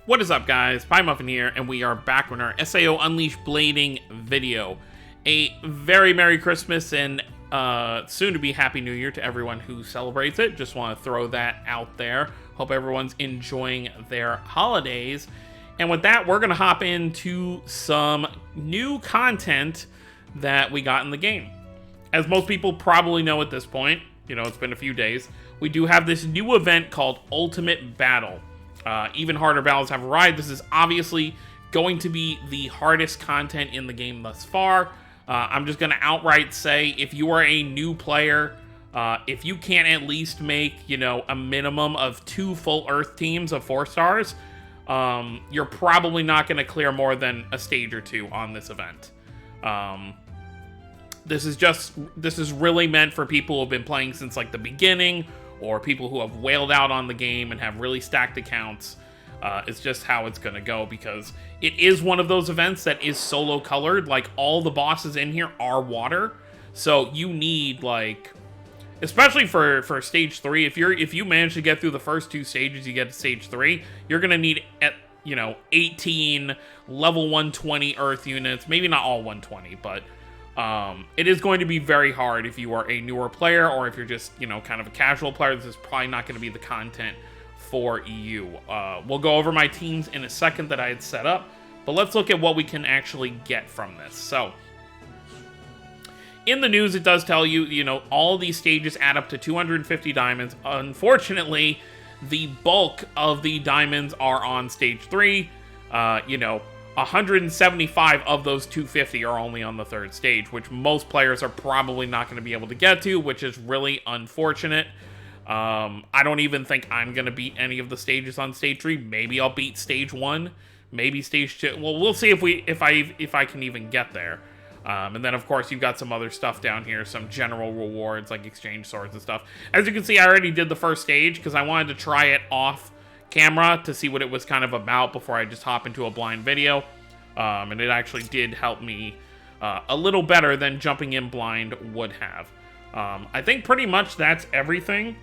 What is up, guys? Pie Muffin here, and we are back with our SAO Unleashed Blading video. A very Merry Christmas and soon-to-be Happy New Year to everyone who celebrates it. Just want to throw that out there. Hope everyone's enjoying their holidays. And with that, we're going to hop into some new content that we got in the game. As most people probably know at this point, you know, it's been a few days, we do have this new event called Ultimate Battle. Even harder battles have arrived. This is obviously going to be the hardest content in the game thus far. I'm just going to outright say, if you are a new player, if you can't at least make, you know, a minimum of 2 full Earth teams of 4 stars, you're probably not going to clear more than a stage or 2 on this event. This is really meant for people who have been playing since like the beginning, or people who have whaled out on the game and have really stacked accounts. It's just how it's gonna go, because it is one of those events that is solo colored. Like, all the bosses in here are water, so you need, like, especially for stage 3, if you manage to get through the first 2 stages, you get to stage 3, you're gonna need, at, you know, 18 level 120 Earth units. Maybe not all 120, but it is going to be very hard if you are a newer player, or if you're just, you know, kind of a casual player. This is probably not going to be the content for you. We'll go over my teams in a second that I had set up, but let's look at what we can actually get from this. So, in the news, it does tell you, you know, all these stages add up to 250 diamonds. Unfortunately, the bulk of the diamonds are on stage 3. You know, 175 of those 250 are only on the 3rd stage, which most players are probably not going to be able to get to, which is really unfortunate. I don't even think I'm going to beat any of the stages on stage 3. Maybe I'll beat stage 1, maybe stage 2. Well, we'll see if I can even get there. And then, of course, you've got some other stuff down here, some general rewards like exchange swords and stuff. As you can see, I already did the first stage because I wanted to try it off camera to see what it was kind of about before I just hop into a blind video. And it actually did help me a little better than jumping in blind would have. I think pretty much that's everything.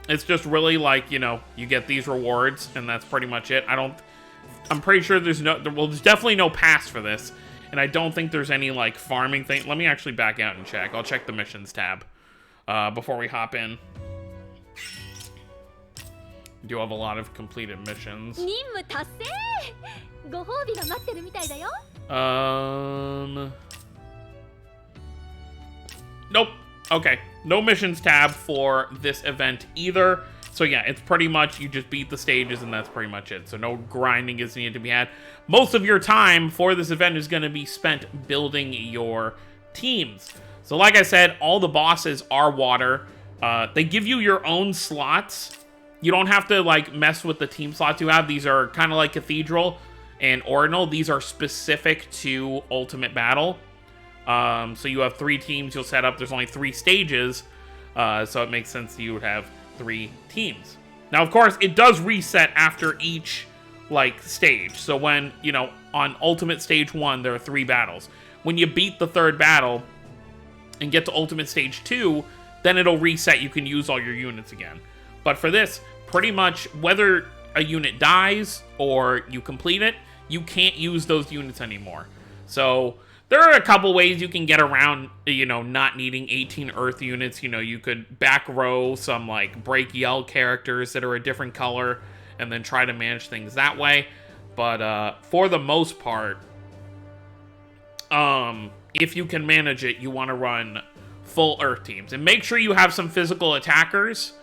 It's just really like, you know, you get these rewards and that's pretty much it. I'm pretty sure there's definitely no pass for this. And I don't think there's any, like, farming thing. Let me actually back out and check. I'll check the missions tab before we hop in. We do have a lot of completed missions. Nope. Okay. No missions tab for this event either. So yeah, it's pretty much you just beat the stages and that's pretty much it. So no grinding is needed to be had. Most of your time for this event is going to be spent building your teams. So like I said, all the bosses are water. They give you your own slots. You don't have to, like, mess with the team slots you have. These are kind of like Cathedral and Ordinal. These are specific to Ultimate Battle. So you have 3 teams you'll set up. There's only 3 stages, so it makes sense that you would have 3 teams. Now, of course, it does reset after each, like, stage. So when, you know, on Ultimate Stage 1, there are 3 battles. When you beat the 3rd battle and get to Ultimate Stage 2, then it'll reset. You can use all your units again. But for this, pretty much, whether a unit dies or you complete it, you can't use those units anymore. So there are a couple ways you can get around, you know, not needing 18 Earth units. You know, you could back row some, like, break yell characters that are a different color and then try to manage things that way. But for the most part, if you can manage it, you want to run full Earth teams. And make sure you have some physical attackers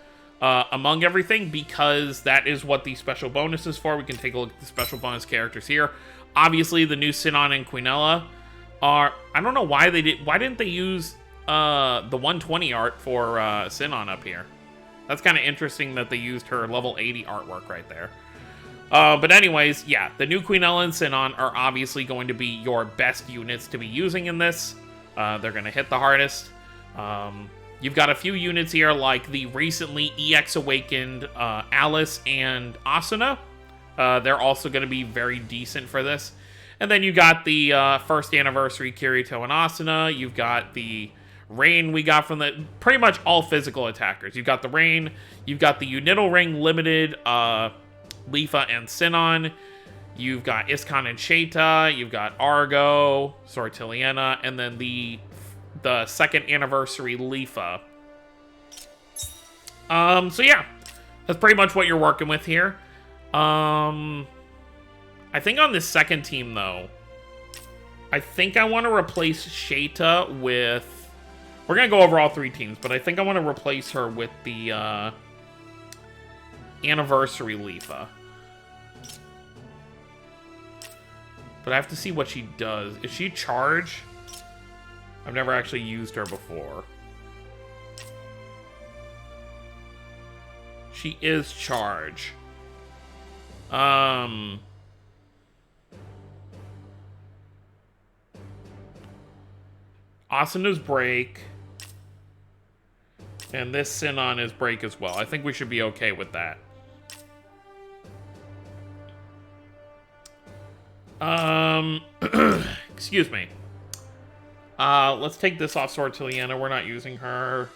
among everything, because that is what the special bonus is for. We can take a look at the special bonus characters here. Obviously, the new Sinon and Quinella are... I don't know why they did... Why didn't they use the 120 art for Sinon up here? That's kind of interesting that they used her level 80 artwork right there. But anyways, yeah, the new Quinella and Sinon are obviously going to be your best units to be using in this. They're going to hit the hardest. You've got a few units here, like the recently EX awakened Alice and Asuna. They're also going to be very decent for this. And then you got the first anniversary Kirito and Asuna. You've got the Rain we got from the pretty much all physical attackers. You've got the Rain. You've got the Unital Ring limited Leafa and Sinon. You've got Iskon and Sheta. You've got Argo, Sortiliana, and then the second anniversary Leafa. So yeah, that's pretty much what you're working with here. I think on this second team, though, I think I want to replace Sheta with... We're going to go over all three teams, but I think I want to replace her with the anniversary Leafa. But I have to see what she does. Is she charge? I've never actually used her before. She is charge. Asuna's break. And this Sinon is break as well. I think we should be okay with that. Excuse me. Let's take this off Sortiliana. We're not using her.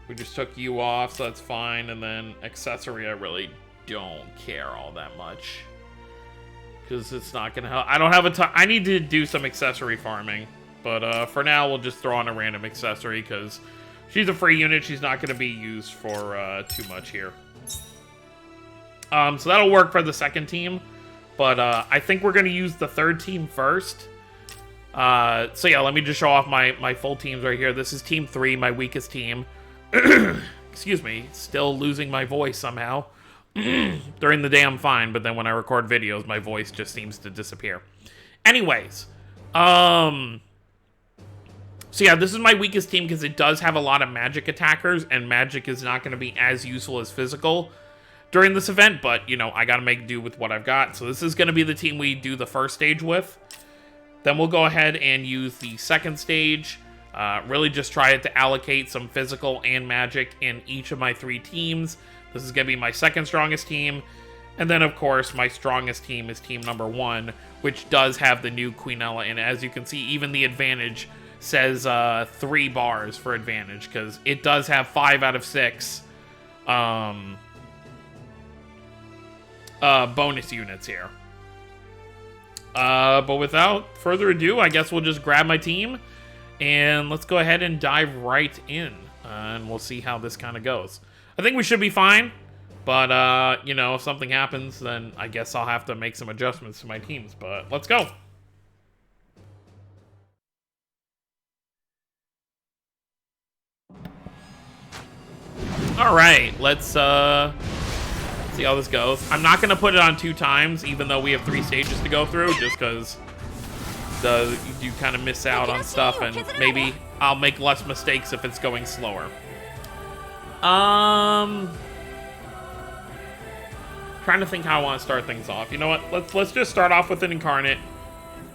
We just took you off, so that's fine. And then accessory, I really don't care all that much. Because it's not going to help. I don't have a ton. I need to do some accessory farming. But for now, we'll just throw on a random accessory because she's a free unit. She's not going to be used for too much here. So that'll work for the second team. But I think we're going to use the third team first. So yeah, let me just show off my full teams right here. This is Team 3, my weakest team. Excuse me, still losing my voice somehow. During the day, I'm fine, but then when I record videos, my voice just seems to disappear. Anyways, so yeah, this is my weakest team because it does have a lot of magic attackers, and magic is not going to be as useful as physical during this event, but, you know, I got to make do with what I've got. So this is going to be the team we do the first stage with. Then we'll go ahead and use the second stage. Really just try to allocate some physical and magic in each of my three teams. This is going to be my second strongest team. And then, of course, my strongest team is team number 1, which does have the new Queenella in it. As you can see, even the advantage says 3 bars for advantage, because it does have 5 out of 6 bonus units here. But without further ado, I guess we'll just grab my team and let's go ahead and dive right in, and we'll see how this kind of goes. I think we should be fine, but you know, if something happens, then I guess I'll have to make some adjustments to my teams, but let's go. All right, let's see how this goes. I'm not gonna put it on 2 times, even though we have 3 stages to go through, just because you kind of miss out on stuff, and maybe I'll make less mistakes if it's going slower. Trying to think how I want to start things off. You know what? Let's just start off with an incarnate,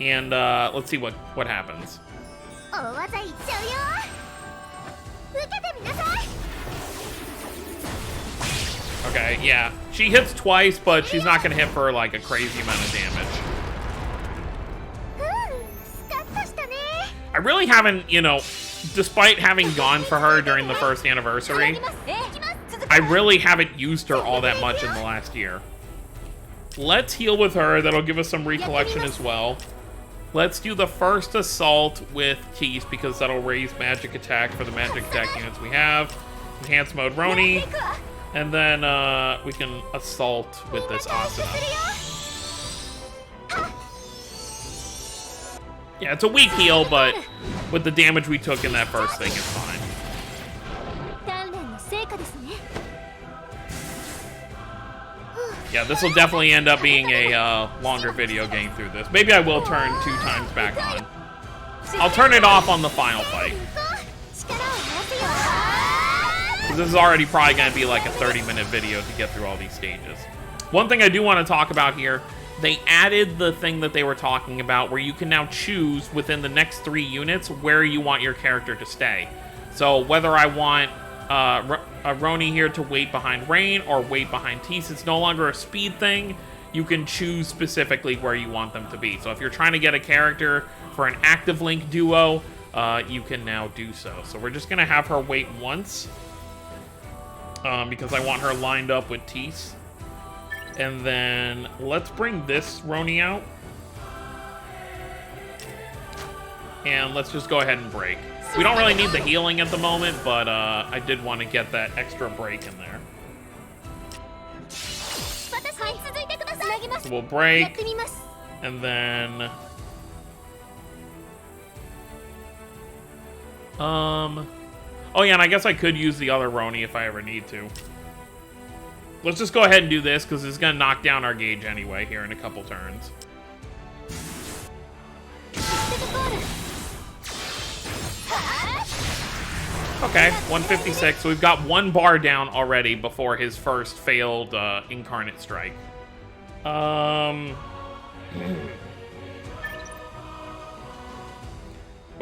and let's see what happens. Okay, yeah. She hits twice, but she's not going to hit for, like, a crazy amount of damage. I really haven't, you know, despite having gone for her during the first anniversary, I really haven't used her all that much in the last year. Let's heal with her. That'll give us some recollection as well. Let's do the first assault with Tease, because that'll raise magic attack for the magic attack units we have. Enhanced mode Roni. And then we can assault with this Asuna. Yeah, it's a weak heal, but with the damage we took in that first thing, it's fine. Yeah, this will definitely end up being a longer video getting through this. Maybe I will turn 2 times back on. I'll turn it off on the final fight. This is already probably going to be like a 30-minute video to get through all these stages. One thing I do want to talk about here, they added the thing that they were talking about where you can now choose within the next 3 units where you want your character to stay. So whether I want Roni here to wait behind Rain or wait behind Tease, it's no longer a speed thing. You can choose specifically where you want them to be. So if you're trying to get a character for an active Link duo, you can now do so. So we're just going to have her wait once. because I want her lined up with Tease. And then let's bring this Roni out. And let's just go ahead and break. We don't really need the healing at the moment, but I did want to get that extra break in there. So we'll break, and then... Oh yeah, and I guess I could use the other Roni if I ever need to. Let's just go ahead and do this, because it's going to knock down our gauge anyway here in a couple turns. Okay, 156. So we've got 1 bar down already before his first failed incarnate strike. What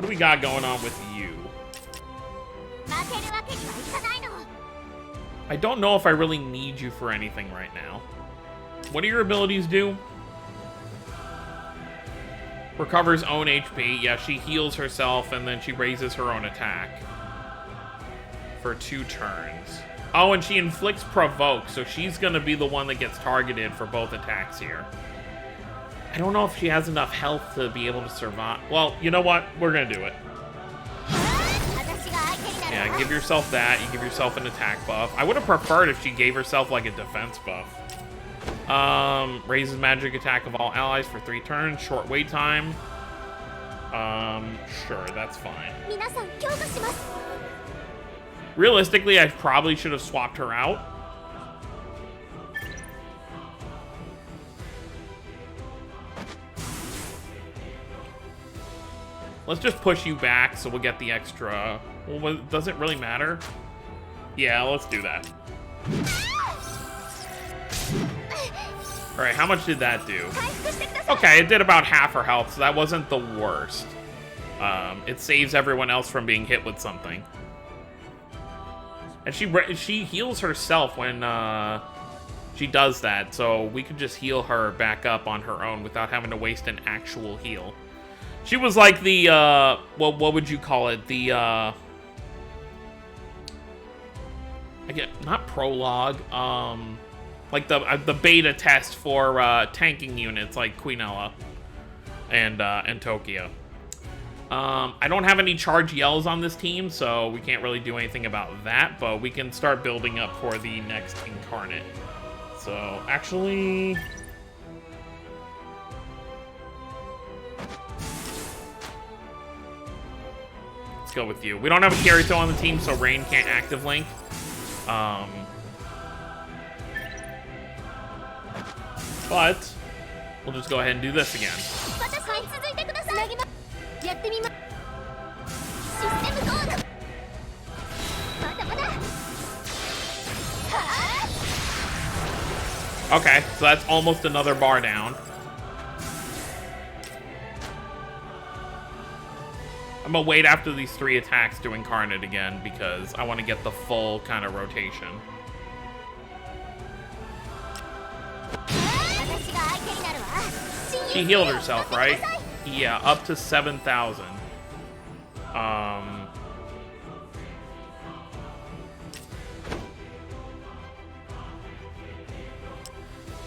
do we got going on with you? I don't know if I really need you for anything right now. What do your abilities do? Recovers own HP. Yeah, she heals herself and then she raises her own attack for 2 turns. Oh, and she inflicts provoke, so she's gonna be the one that gets targeted for both attacks here. I don't know if she has enough health to be able to survive. Well, you know what? We're gonna do it. Yeah, give yourself that. You give yourself an attack buff. I would have preferred if she gave herself like a defense buff. Raises magic attack of all allies for 3 turns. Short wait time. Sure, that's fine. Realistically, I probably should have swapped her out. Let's just push you back so we'll get the extra... Well, does it really matter? Yeah, let's do that. Alright, how much did that do? Okay, it did about half her health, so that wasn't the worst. It saves everyone else from being hit with something. And she heals herself when she does that, so we could just heal her back up on her own without having to waste an actual heal. She was like the, what would you call it? The, not prologue, like the beta test for tanking units like Queenella and Tokyo. I don't have any charge yells on this team, so we can't really do anything about that, but we can start building up for the next incarnate. So, actually... let's go with you. We don't have a Kirito on the team, so Rain can't active link. But we'll just go ahead and do this again. Okay, so that's almost another bar down. I'm gonna wait after these 3 attacks to incarnate again because I want to get the full kind of rotation. She healed herself, right? Yeah, up to 7,000.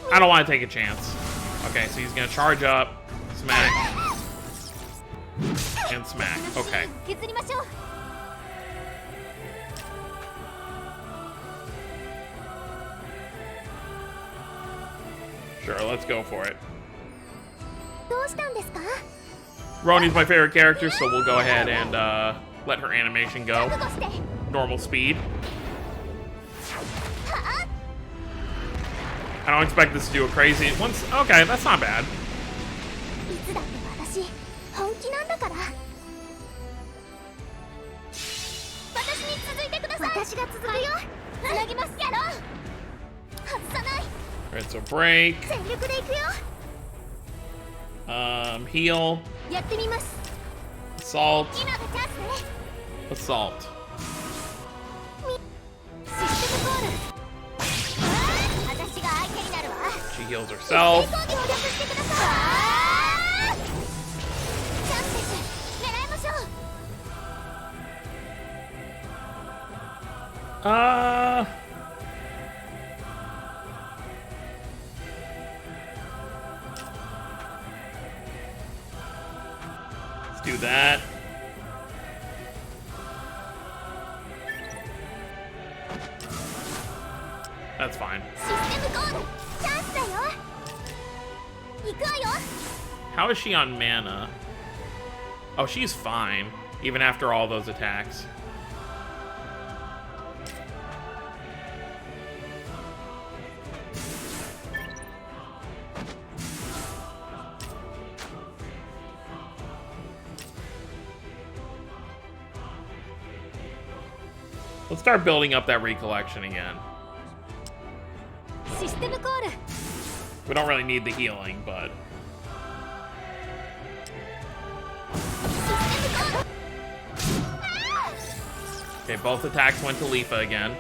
I don't want to take a chance. Okay, so he's gonna charge up, smack, and smack. Okay. Sure, let's go for it. Roni's my favorite character, so we'll go ahead and let her animation go. Normal speed. I don't expect this to do a crazy... Okay, that's not bad. Alright, so break. Heal. Assault. Assault. She heals herself. Do that. That's fine. How is she on mana? Oh, she's fine, even after all those attacks. Let's start building up that recollection again. We don't really need the healing, but... Okay, both attacks went to Leafa again.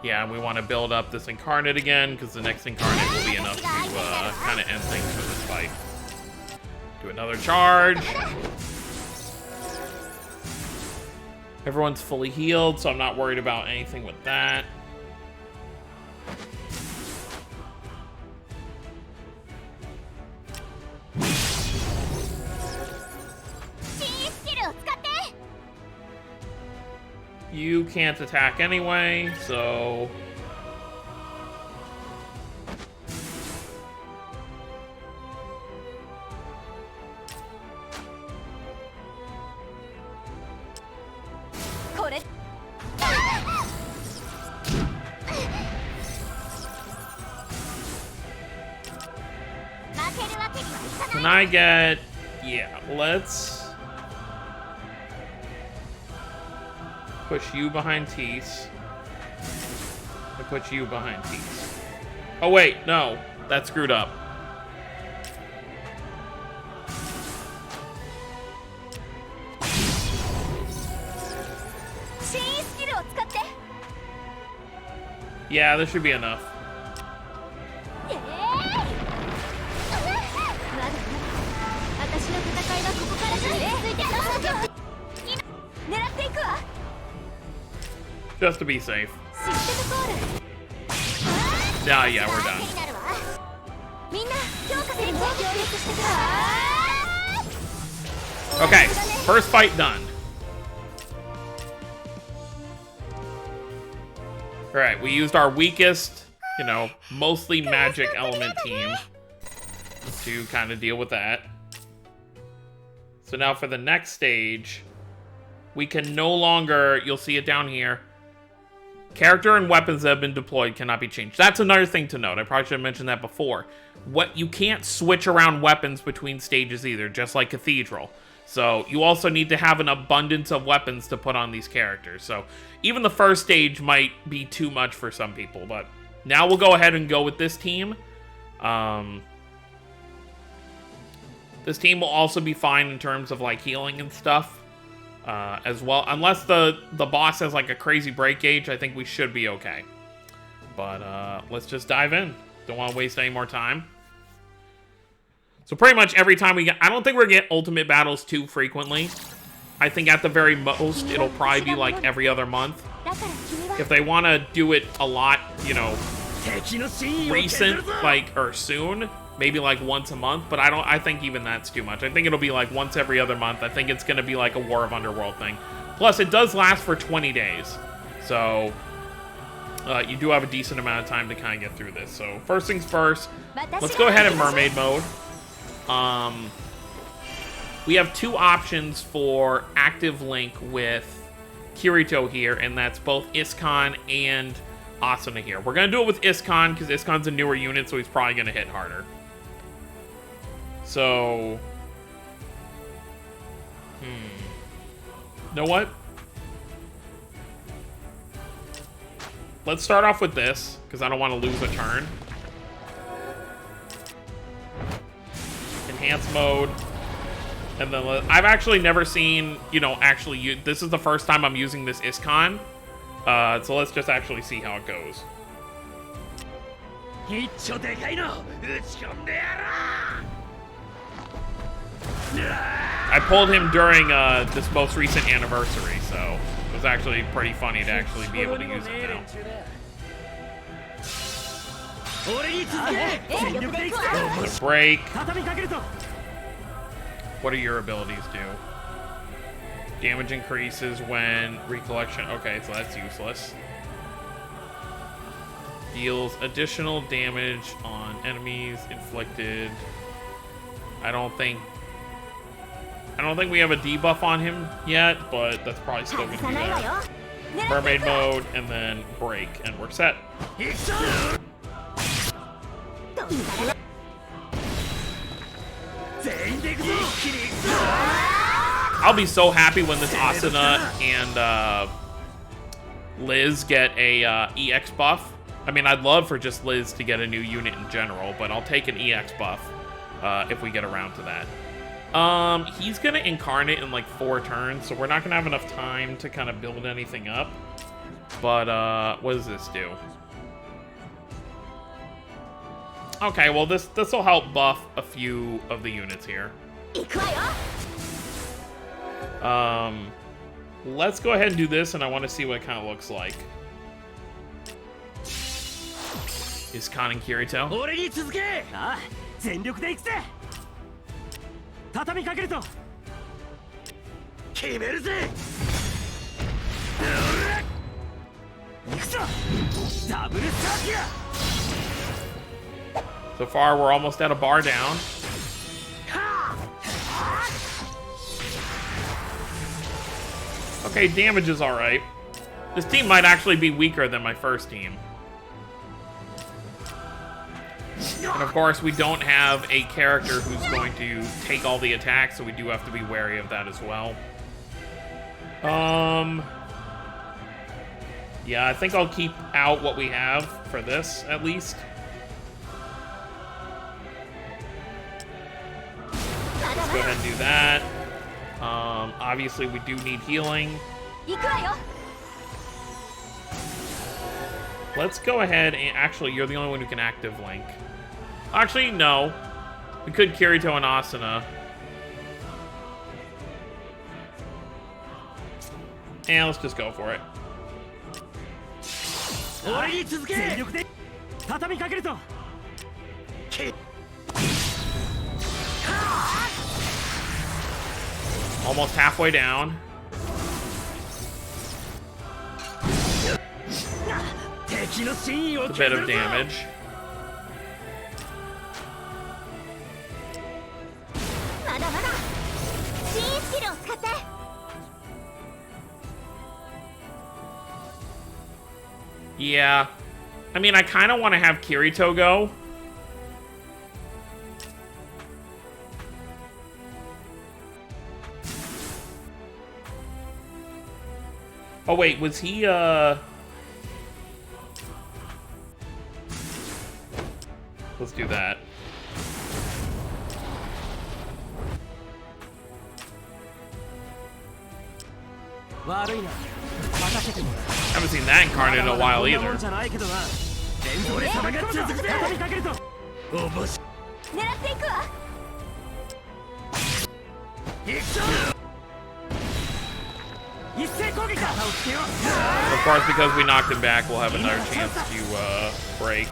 Yeah, and we want to build up this Incarnate again, because the next Incarnate will be enough to kind of end things for this fight. Do another charge. Everyone's fully healed, so I'm not worried about anything with that. You can't attack anyway, so... Can I get... Yeah, let's... push you behind Tease. And put you behind Tease. Oh wait, no. That screwed up. Yeah, this should be enough. Just to be safe. Yeah, we're done. Okay, first fight done. Alright, we used our weakest, you know, mostly magic element team to kind of deal with that. So now for the next stage, we can no longer, you'll see it down here, character and weapons that have been deployed cannot be changed. That's another thing to note. I probably should have mentioned that before. You can't switch around weapons between stages either, just like Cathedral. So you also need to have an abundance of weapons to put on these characters. So even the first stage might be too much for some people, but now we'll go ahead and go with this team. This team will also be fine in terms of like healing and stuff. As well, unless the boss has like a crazy break gauge, I think we should be okay. But let's just dive in. Don't want to waste any more time. So pretty much every time we get, I don't think we're gonna get ultimate battles too frequently. I think at the very most it'll probably be like every other month. If they want to do it a lot, you know, recent, like, or soon, maybe like once a month, but I think even that's too much. I think it'll be like once every other month. I think it's going to be like a War of Underworld thing. Plus, it does last for 20 days. So, you do have a decent amount of time to kind of get through this. So, first things first, let's go ahead in Mermaid mode. We have two options for active Link with Kirito here, and that's both Iskon and Asuna here. We're going to do it with Iskon, because Iskon's a newer unit, so he's probably going to hit harder. So, you know what? Let's start off with this, because I don't want to lose a turn. Enhance mode. And then I've actually never seen, you know, this is the first time I'm using this Iskon. So let's just actually see how it goes. I pulled him during this most recent anniversary, so it was actually pretty funny to actually be able to use it now. Break. What do your abilities do? Damage increases when recollection. Okay, so that's useless. Deals additional damage on enemies inflicted. I don't think we have a debuff on him yet, but that's probably still gonna be there. Mermaid mode and then break, and we're set. I'll be so happy when this Asuna and Liz get a EX buff. I mean, I'd love for just Liz to get a new unit in general, but I'll take an EX buff if we get around to that. He's gonna incarnate in like 4 turns, so we're not gonna have enough time to kind of build anything up. But what does this do? Okay, well this will help buff a few of the units here. Let's go ahead and do this, and I want to see what it kind of looks like. Is Kan and Kirito? So far, we're almost at a bar down. Okay, damage is alright. This team might actually be weaker than my first team. And of course, we don't have a character who's going to take all the attacks, so we do have to be wary of that as well. Yeah, I think I'll keep out what we have for this, at least. Let's go ahead and do that. Obviously, we do need healing. Let's go ahead and... Actually, you're the only one who can active Link. Actually, no. We could Kirito and Asuna. And let's just go for it. Almost halfway down. It's a bit of damage. Yeah. I mean, I kind of want to have Kirito go. Oh, wait, was he, Let's do that. Haven't seen that incarnate in a while either. Of course, because we knocked him back, we'll have another chance to break.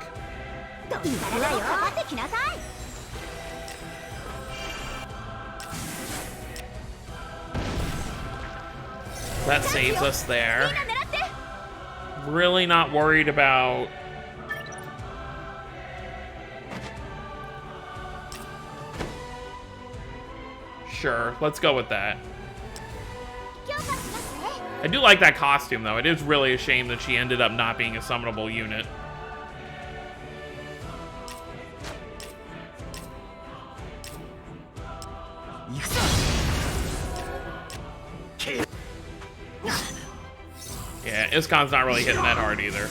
That saves us there. Really not worried about... Sure, let's go with that. I do like that costume, though. It is really a shame that she ended up not being a summonable unit. Yeah, Iskon's not really hitting that hard either.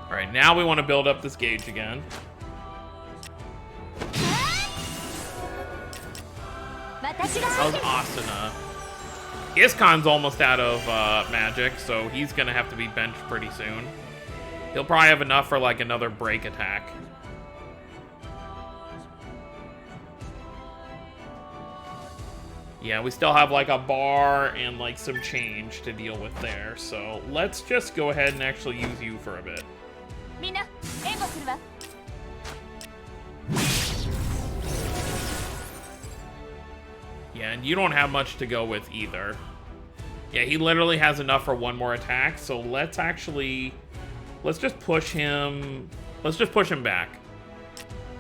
Alright, now we want to build up this gauge again. How's Asuna? Iskon's almost out of magic, so he's gonna have to be benched pretty soon. He'll probably have enough for like another break attack. Yeah, we still have like a bar and like some change to deal with there, so let's just go ahead and actually use you for a bit. Yeah, and you don't have much to go with either. Yeah, he literally has enough for one more attack, so let's just push him. Let's just push him back.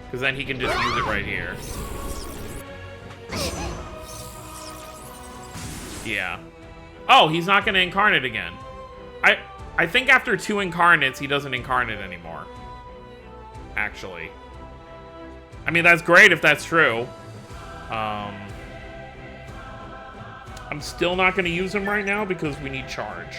Because then he can just use it right here. Yeah. Oh, he's not going to incarnate again. I think after 2 incarnates, he doesn't incarnate anymore. Actually. I mean, that's great if that's true. I'm still not going to use him right now because we need charge.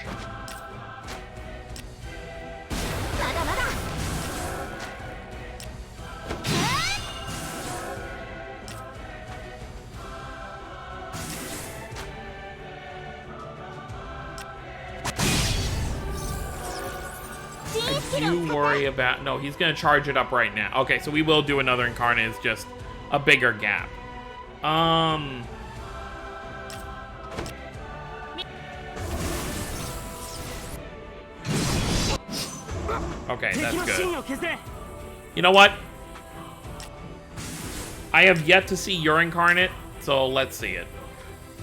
You worry about... No, he's going to charge it up right now. Okay, so we will do another incarnate. It's just a bigger gap. Okay, that's good. You know what? I have yet to see your incarnate, so let's see it.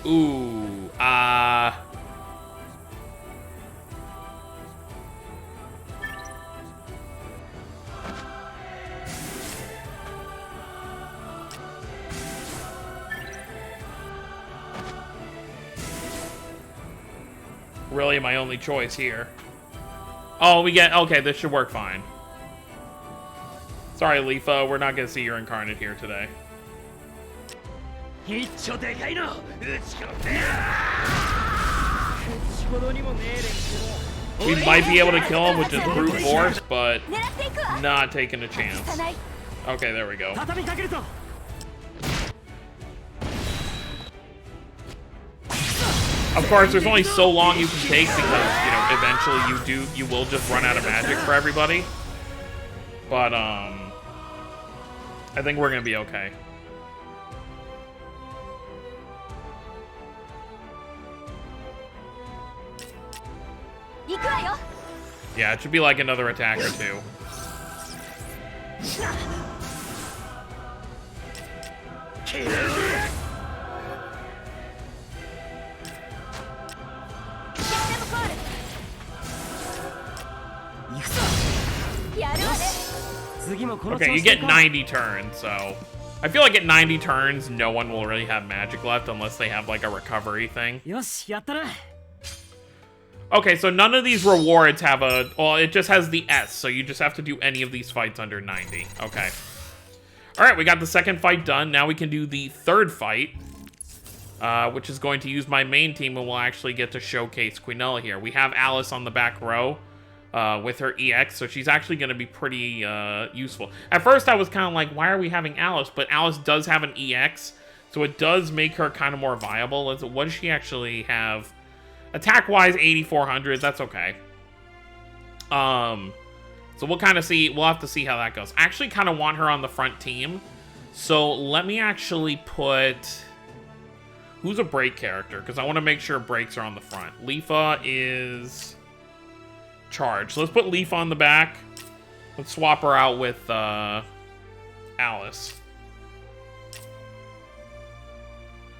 Ooh, really my only choice here. Oh, we get... Okay, this should work fine. Sorry, Leafa, we're not going to see your incarnate here today. We might be able to kill him with just brute force, but not taking a chance. Okay, there we go. Of course, there's only so long you can take because, you know, eventually you will just run out of magic for everybody. But, I think we're gonna be okay. Yeah, it should be like another attack or two. Okay, you get 90 turns, so... I feel like at 90 turns, no one will really have magic left unless they have, like, a recovery thing. Okay, so none of these rewards have a... Well, it just has the S, so you just have to do any of these fights under 90. Okay. Alright, we got the second fight done. Now we can do the third fight, which is going to use my main team, and we'll actually get to showcase Quinella here. We have Alice on the back row. With her EX, so she's actually going to be pretty useful. At first, I was kind of like, why are we having Alice? But Alice does have an EX, so it does make her kind of more viable. What does she actually have? Attack-wise, 8,400. That's okay. So we'll kind of see. We'll have to see how that goes. I actually kind of want her on the front team. So let me actually put... Who's a break character? Because I want to make sure breaks are on the front. Leafa is... Charge. So let's put Leaf on the back. Let's swap her out with Alice.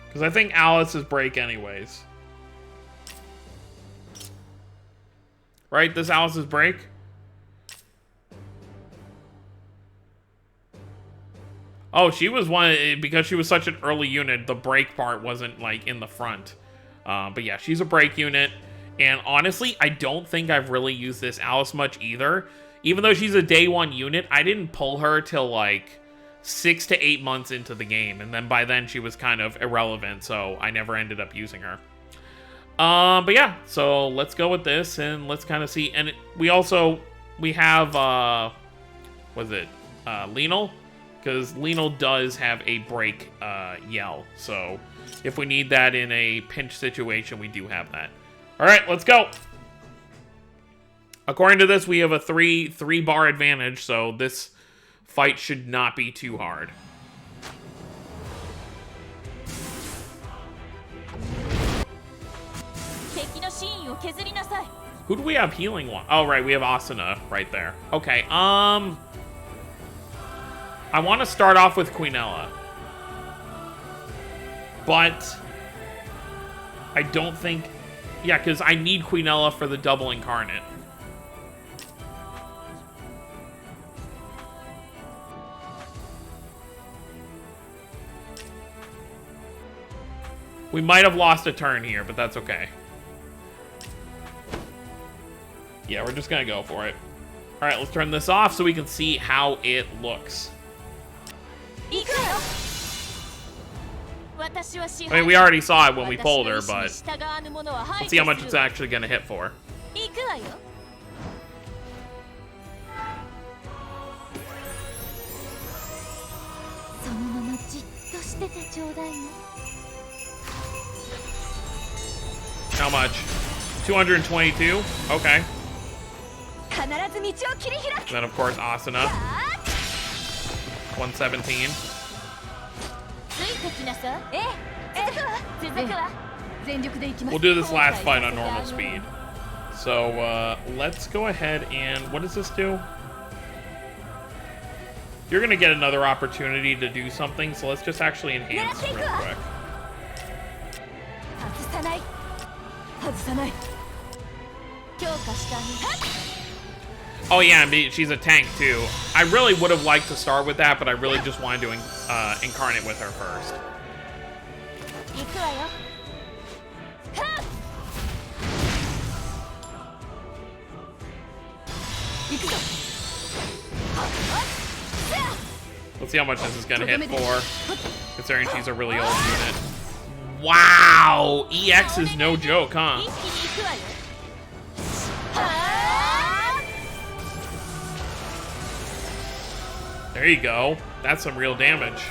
Because I think Alice is break anyways. Right? This Alice is break? Oh, she was one... Because she was such an early unit, the break part wasn't, like, in the front. But yeah, she's a break unit. And honestly, I don't think I've really used this Alice much either. Even though she's a day 1 unit, I didn't pull her till like 6 to 8 months into the game. And then by then she was kind of irrelevant, so I never ended up using her. But yeah, so let's go with this and let's kind of see. And we have, was it Lenal? Because Lenal does have a break yell. So if we need that in a pinch situation, we do have that. Alright, let's go! According to this, we have a three bar advantage, so this fight should not be too hard. Who do we have healing one? Oh, right, we have Asuna right there. Okay, I want to start off with Queenella. But I don't think... Yeah, because I need Queenella for the double incarnate. We might have lost a turn here, but that's okay. Yeah, we're just gonna go for it. All right, let's turn this off so we can see how it looks. I mean, we already saw it when we pulled her, but let's see how much it's actually gonna hit for. How much? 222? Okay. Then, of course, Asuna. 117. We'll do this last fight on normal speed. So, let's go ahead and... What does this do? You're going to get another opportunity to do something, so let's just actually enhance real quick. Oh yeah, she's a tank too. I really would have liked to start with that, but I really just wanted to incarnate with her first. Let's see how much this is gonna hit for, considering she's a really old unit. Wow! EX is no joke, huh? There you go. That's some real damage.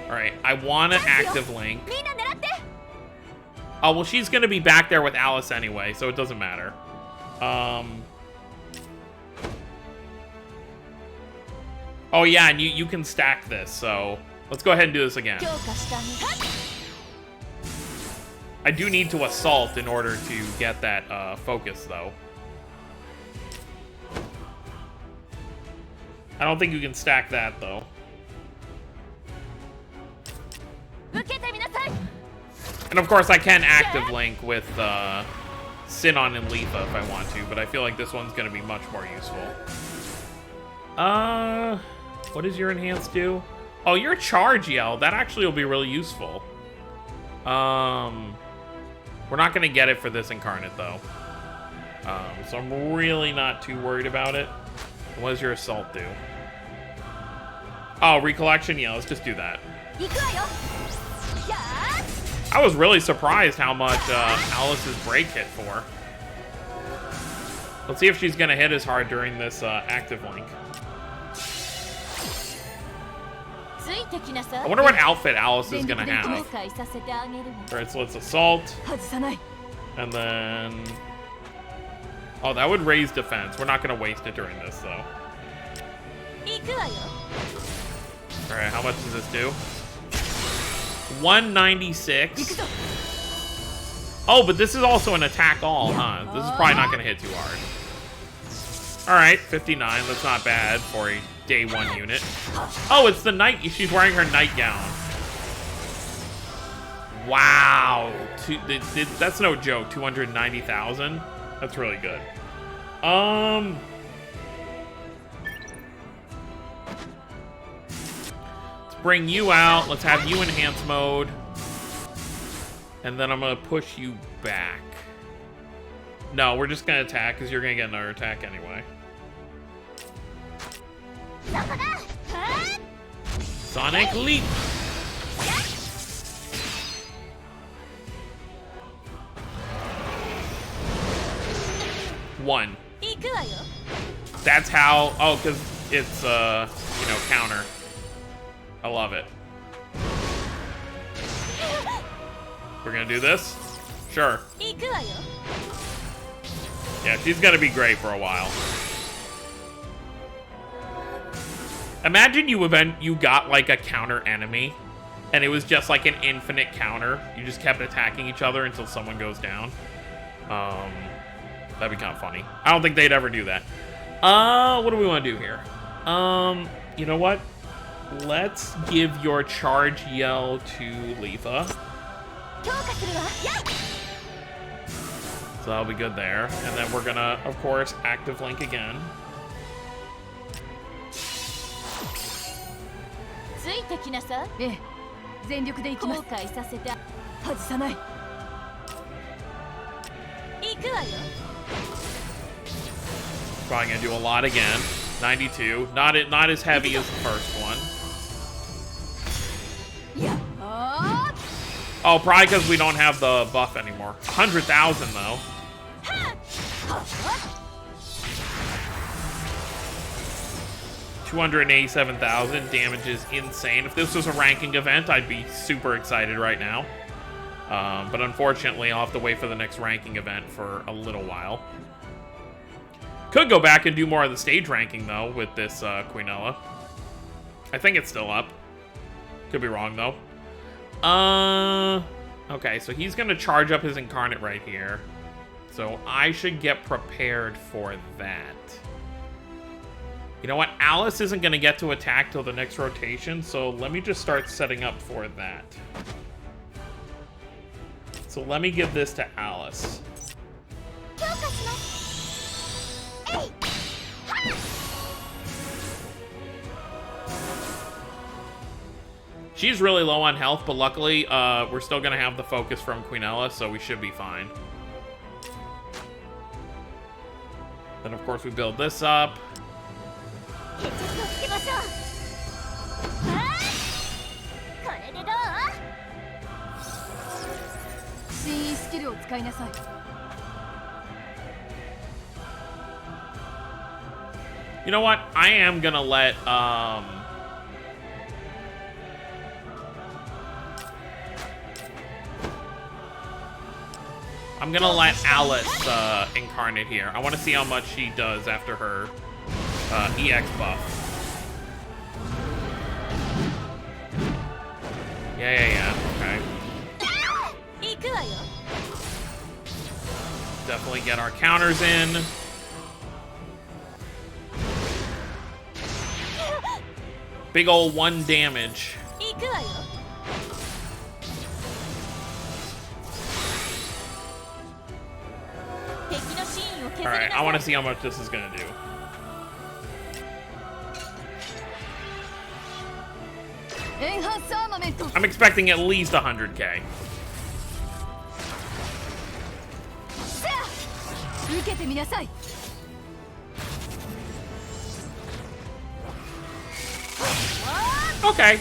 Alright, I want to active link. Oh, well, she's going to be back there with Alice anyway, so it doesn't matter. Oh, yeah, and you can stack this, so let's go ahead and do this again. I do need to assault in order to get that focus, though. I don't think you can stack that, though. And of course, I can active link with Sinon and Leafa if I want to, but I feel like this one's going to be much more useful. What does your enhance do? Oh, your charge yell. That actually will be really useful. We're not going to get it for this incarnate, though. So I'm really not too worried about it. What does your assault do? Oh, recollection? Yeah, let's just do that. I was really surprised how much Alice's break hit for. Let's see if she's going to hit as hard during this active link. I wonder what outfit Alice is going to have. Alright, so let's assault. And then... Oh, that would raise defense. We're not going to waste it during this, though. Alright, how much does this do? 196. Oh, but this is also an attack all, huh? This is probably not going to hit too hard. Alright, 59. That's not bad for a day 1 unit. Oh, it's the night. She's wearing her nightgown. Wow. That's no joke. 290,000. That's really good. Let's bring you out. Let's have you enhance mode. And then I'm going to push you back. No, we're just going to attack because you're going to get another attack anyway. Sonic Leap. One. That's how. Oh, because it's you know, counter. I love it. We're gonna do this. Sure. Yeah, she's gonna be great for a while. Imagine you got like a counter enemy, and it was just like an infinite counter. You just kept attacking each other until someone goes down. That'd be kind of funny. I don't think they'd ever do that. What do we want to do here? You know what? Let's give your charge yell to Letha. So that'll be good there. And then we're gonna, of course, active link again. Probably gonna do a lot again. 92. Not as heavy as the first one. Oh, probably because we don't have the buff anymore. 100,000 though. 287,000. Damage is insane. If this was a ranking event, I'd be super excited right now. But unfortunately, I'll have to wait for the next ranking event for a little while. Could go back and do more of the stage ranking, though, with this Quinella. I think it's still up. Could be wrong, though. Okay, so he's going to charge up his Incarnate right here. So I should get prepared for that. You know what? Alice isn't going to get to attack till the next rotation, so let me just start setting up for that. So let me give this to Alice. She's really low on health, but luckily we're still going to have the focus from Quinella, so we should be fine. Then, of course, we build this up. You know what? I am gonna let I'm gonna let Alice incarnate here. I want to see how much she does after her EX buff. Yeah. Okay. Definitely get our counters in. Big ol' 1 damage. Alright, I want to see how much this is going to do. I'm expecting at least 100k. Okay,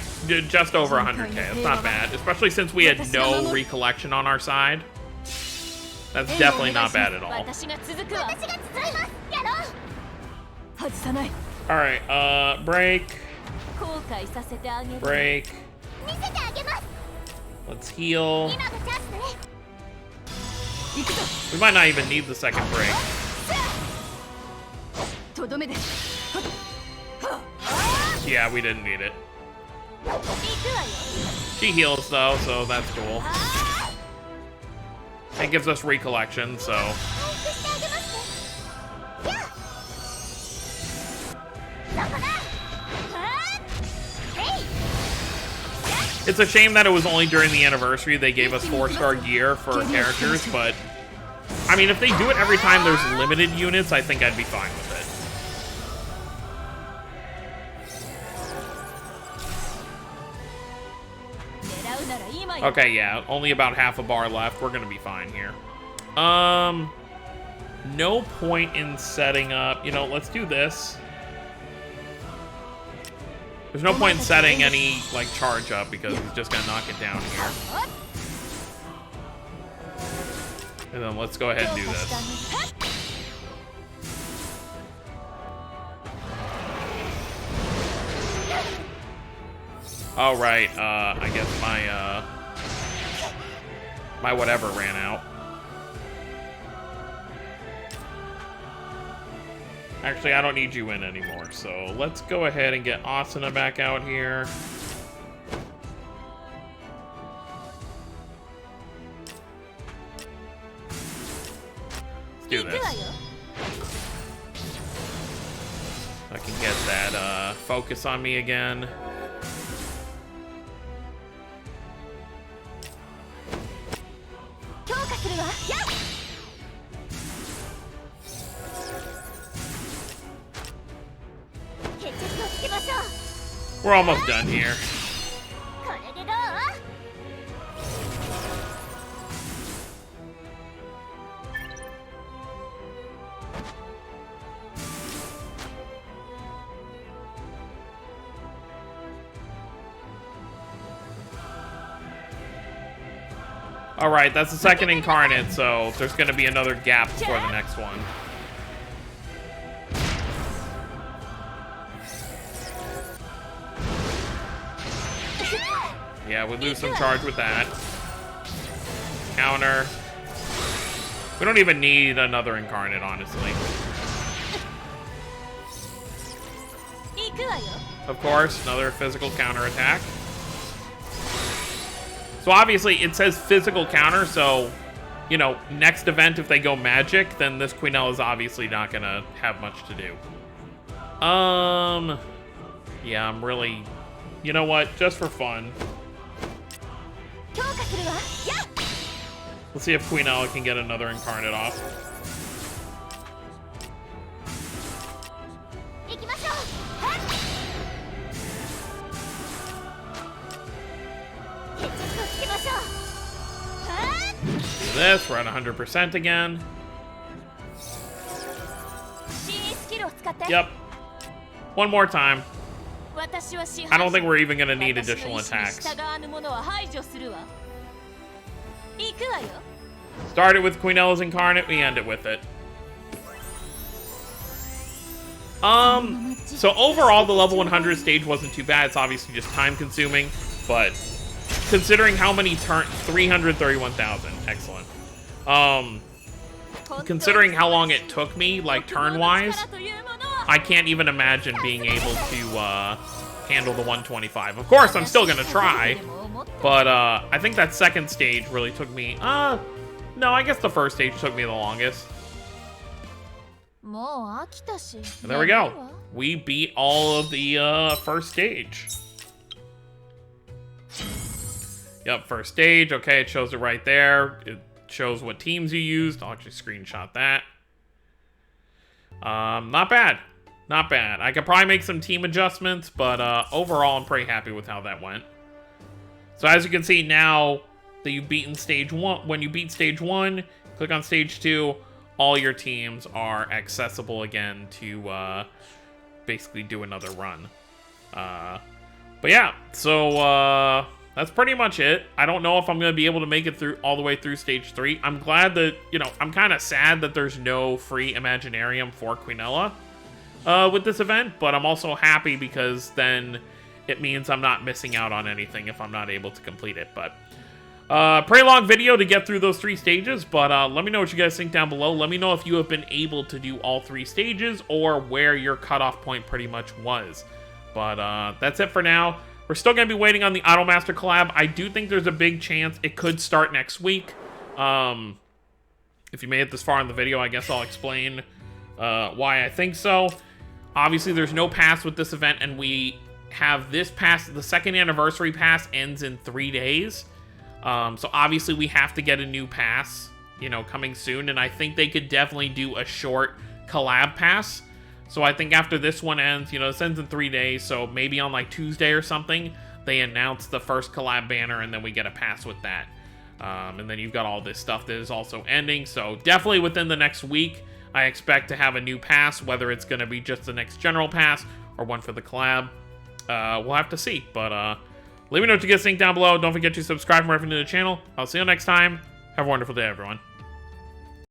just over 100k. That's not bad, especially since we had no recollection on our side. That's definitely not bad at all. Alright, break. Break. Let's heal. We might not even need the second break. Yeah, we didn't need it. She heals though, so that's cool. It gives us recollection, so. It's a shame that it was only during the anniversary they gave us 4-star gear for characters, but I mean, if they do it every time there's limited units, I think I'd be fine with it. Okay, yeah, only about half a bar left. We're gonna be fine here. No point in setting up, you know, let's do this. There's no point in setting any, like, charge up because he's just gonna knock it down here. And then let's go ahead and do this. All right, I guess my whatever ran out. Actually, I don't need you in anymore, so let's go ahead and get Asuna back out here. do this. I can get that focus on me again. We're almost done here. Alright, that's the second incarnate, so there's going to be another gap before the next one. Yeah, we lose some charge with that. Counter. We don't even need another incarnate, honestly. Of course, another physical counter attack. So obviously it says physical counter, so, you know, next event if they go magic, then this Quinella is obviously not gonna have much to do. Yeah, I'm really, you know what, just for fun. Let's see if Quinella can get another incarnate off. Do this, we're at 100% again. Yep. One more time. I don't think we're even going to need additional attacks. Started with Quinella's incarnate, we end it with it. So overall, the level 100 stage wasn't too bad. It's obviously just time consuming, but considering how many 331,000, excellent. Considering how long it took me, like turn-wise, I can't even imagine being able to handle the 125. Of course, I'm still gonna try, but I think that second stage really took me. No, I guess the first stage took me the longest. And there we go. We beat all of the first stage. Yep, first stage. Okay, it shows it right there. It shows what teams you used. I'll actually screenshot that. Not bad. Not bad. I could probably make some team adjustments, but overall, I'm pretty happy with how that went. So as you can see now that you've beaten stage 1, when you beat stage 1, click on stage 2, all your teams are accessible again to basically do another run. But yeah, so that's pretty much it. I don't know if I'm going to be able to make it through all the way through stage 3. I'm glad that, you know, I'm kind of sad that there's no free Imaginarium for Quinella with this event, but I'm also happy because then it means I'm not missing out on anything if I'm not able to complete it. But pretty long video to get through those 3 stages, but let me know what you guys think down below. Let me know if you have been able to do all 3 stages or where your cutoff point pretty much was. But that's it for now. We're still going to be waiting on the Idolmaster collab. I do think there's a big chance it could start next week. If you made it this far in the video, I guess I'll explain why I think so. Obviously, there's no pass with this event, and we have this pass. The second anniversary pass ends in 3 days. So obviously, we have to get a new pass, you know, coming soon. And I think they could definitely do a short collab pass. So I think after this one ends, you know, this ends in 3 days, so maybe on like Tuesday or something, they announce the first collab banner, and then we get a pass with that. And then you've got all this stuff that is also ending, so definitely within the next week, I expect to have a new pass, whether it's going to be just the next general pass or one for the collab. We'll have to see, but let me know what you guys think down below. Don't forget to subscribe for more if you're new to the channel. I'll see you next time. Have a wonderful day, everyone.